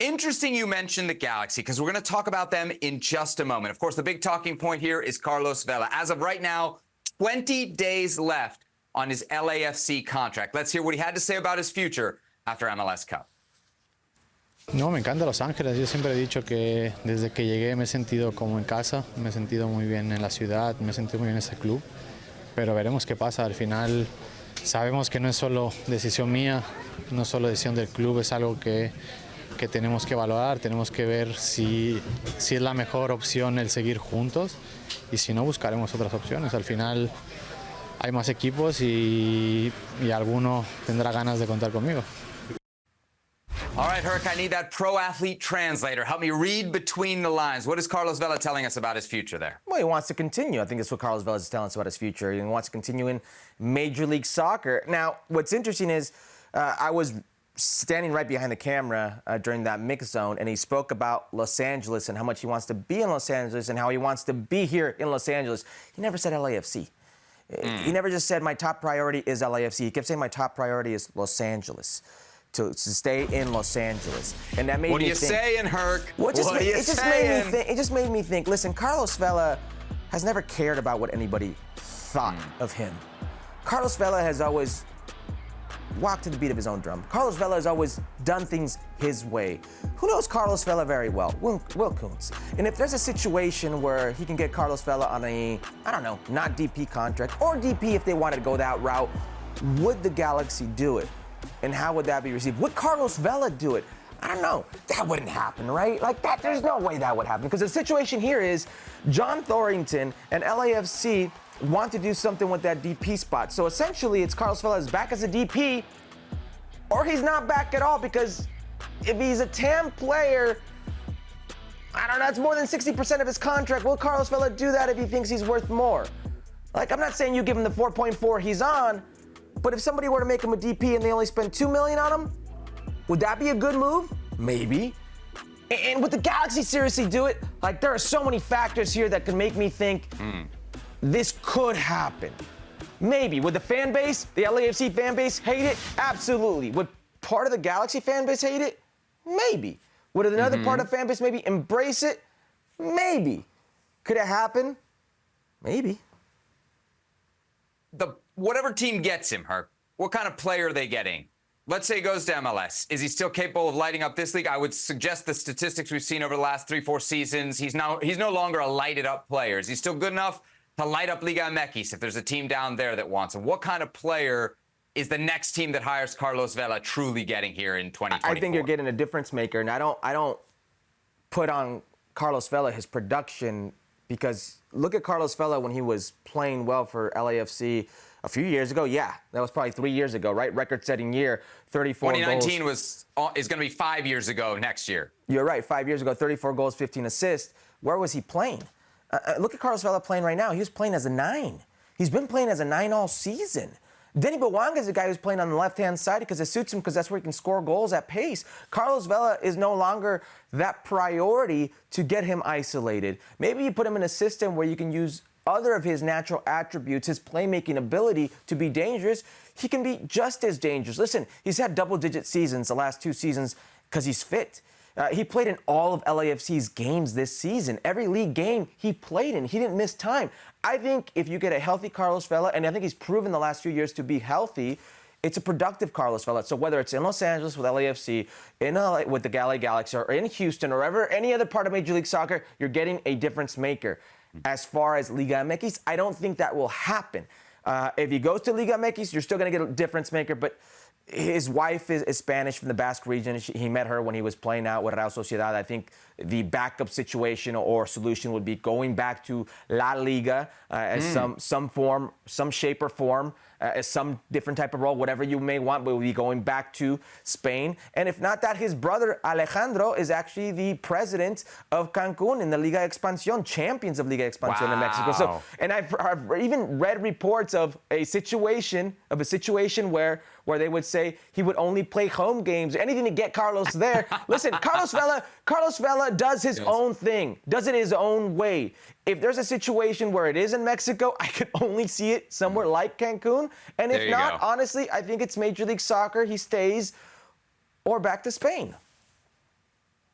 interesting you mentioned the Galaxy, because we're going to talk about them in just a moment. Of course, the big talking point here is Carlos Vela. As of right now, 20 days left on his LAFC contract. Let's hear what he had to say about his future after MLS Cup. No, me encanta Los Ángeles. Yo siempre he dicho que desde que llegué me he sentido como en casa, me he sentido muy bien en la ciudad, me he sentido muy bien en este club, pero veremos qué pasa. Al final sabemos que no es solo decisión mía, no es solo decisión del club, es algo que tenemos que valorar, tenemos que ver si es la mejor opción el seguir juntos y si no buscaremos otras opciones. Al final hay más equipos y alguno tendrá ganas de contar conmigo. All right, Herc, I need that pro athlete translator. Help me read between the lines. What is Carlos Vela telling us about his future there? Well, he wants to continue. I think that's what Carlos Vela is telling us about his future. He wants to continue in Major League Soccer. Now, what's interesting is I was standing right behind the camera during that mix zone, and he spoke about Los Angeles and how much he wants to be in Los Angeles and how he wants to be here in Los Angeles. He never said LAFC. He never just said my top priority is LAFC. He kept saying my top priority is Los Angeles. To stay in Los Angeles, and that made me think. What are you saying, Herc? It just made me think. Listen, Carlos Vela has never cared about what anybody thought of him. Carlos Vela has always walked to the beat of his own drum. Carlos Vela has always done things his way. Who knows Carlos Vela very well? Will Kuntz. And if there's a situation where he can get Carlos Vela on a, I don't know, not DP contract, or DP if they wanted to go that route, would the Galaxy do it? And how would that be received? Would Carlos Vela do it? I don't know. That wouldn't happen, right? Like that, there's no way that would happen. Because the situation here is John Thorrington and LAFC want to do something with that DP spot. So essentially, it's Carlos Vela is back as a DP, or he's not back at all, because if he's a TAM player, I don't know, that's more than 60% of his contract. Will Carlos Vela do that if he thinks he's worth more? Like, I'm not saying you give him the 4.4 he's on, but if somebody were to make him a DP and they only spend $2 million on him, would that be a good move? Maybe. And would the Galaxy seriously do it? Like, there are so many factors here that could make me think this could happen. Maybe. Would the fan base, the LAFC fan base, hate it? Absolutely. Would part of the Galaxy fan base hate it? Maybe. Would another part of the fan base maybe embrace it? Maybe. Could it happen? Maybe. Whatever team gets him, Herc, what kind of player are they getting? Let's say he goes to MLS. Is he still capable of lighting up this league? I would suggest the statistics we've seen over the last 3-4 seasons. He's no longer a lighted up player. Is he still good enough to light up Liga MX if there's a team down there that wants him? What kind of player is the next team that hires Carlos Vela truly getting here in 2024? I think you're getting a difference maker, and I don't put on Carlos Vela his production, because look at Carlos Vela when he was playing well for LAFC a few years ago. Yeah, that was probably 3 years ago, right? Record-setting year, 34 2019 goals. is going to be 5 years ago next year. You're right, 5 years ago, 34 goals, 15 assists. Where was he playing? Look at Carlos Vela playing right now. He was playing as a 9. He's been playing as a 9 all season. Denny Bawanga is the guy who's playing on the left-hand side because it suits him, because that's where he can score goals at pace. Carlos Vela is no longer that priority to get him isolated. Maybe you put him in a system where you can use other of his natural attributes, his playmaking ability to be dangerous. He can be just as dangerous. Listen, he's had double-digit seasons the last 2 seasons because he's fit. He played in all of LAFC's games this season. Every league game he played in, he didn't miss time. I think if you get a healthy Carlos Vela, and I think he's proven the last few years to be healthy, it's a productive Carlos Vela. So whether it's in Los Angeles with LAFC, in LA with the LA Galaxy, or in Houston, or ever any other part of Major League Soccer, you're getting a difference maker. As far as Liga MX, I don't think that will happen. If he goes to Liga MX, you're still going to get a difference maker, but his wife is Spanish from the Basque region. He met her when he was playing out with Real Sociedad. I think the backup situation or solution would be going back to La Liga as some form, some shape or form, as some different type of role, whatever you may want, but we'll be going back to Spain. And if not that, his brother Alejandro is actually the president of Cancun in the Liga Expansión, champions of Liga Expansión in Mexico. So, and I've even read reports of a situation where they would say he would only play home games, anything to get Carlos there. Listen, Carlos Vela does his own thing, does it his own way. If there's a situation where it is in Mexico, I could only see it somewhere like Cancun. And if not, honestly, I think it's Major League Soccer. He stays or back to Spain.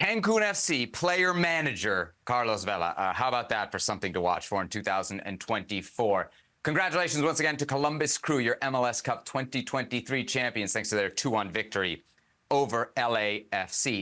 Cancun FC player manager Carlos Vela. How about that for something to watch for in 2024? Congratulations once again to Columbus Crew, your MLS Cup 2023 champions, thanks to their 2-1 victory over LAFC.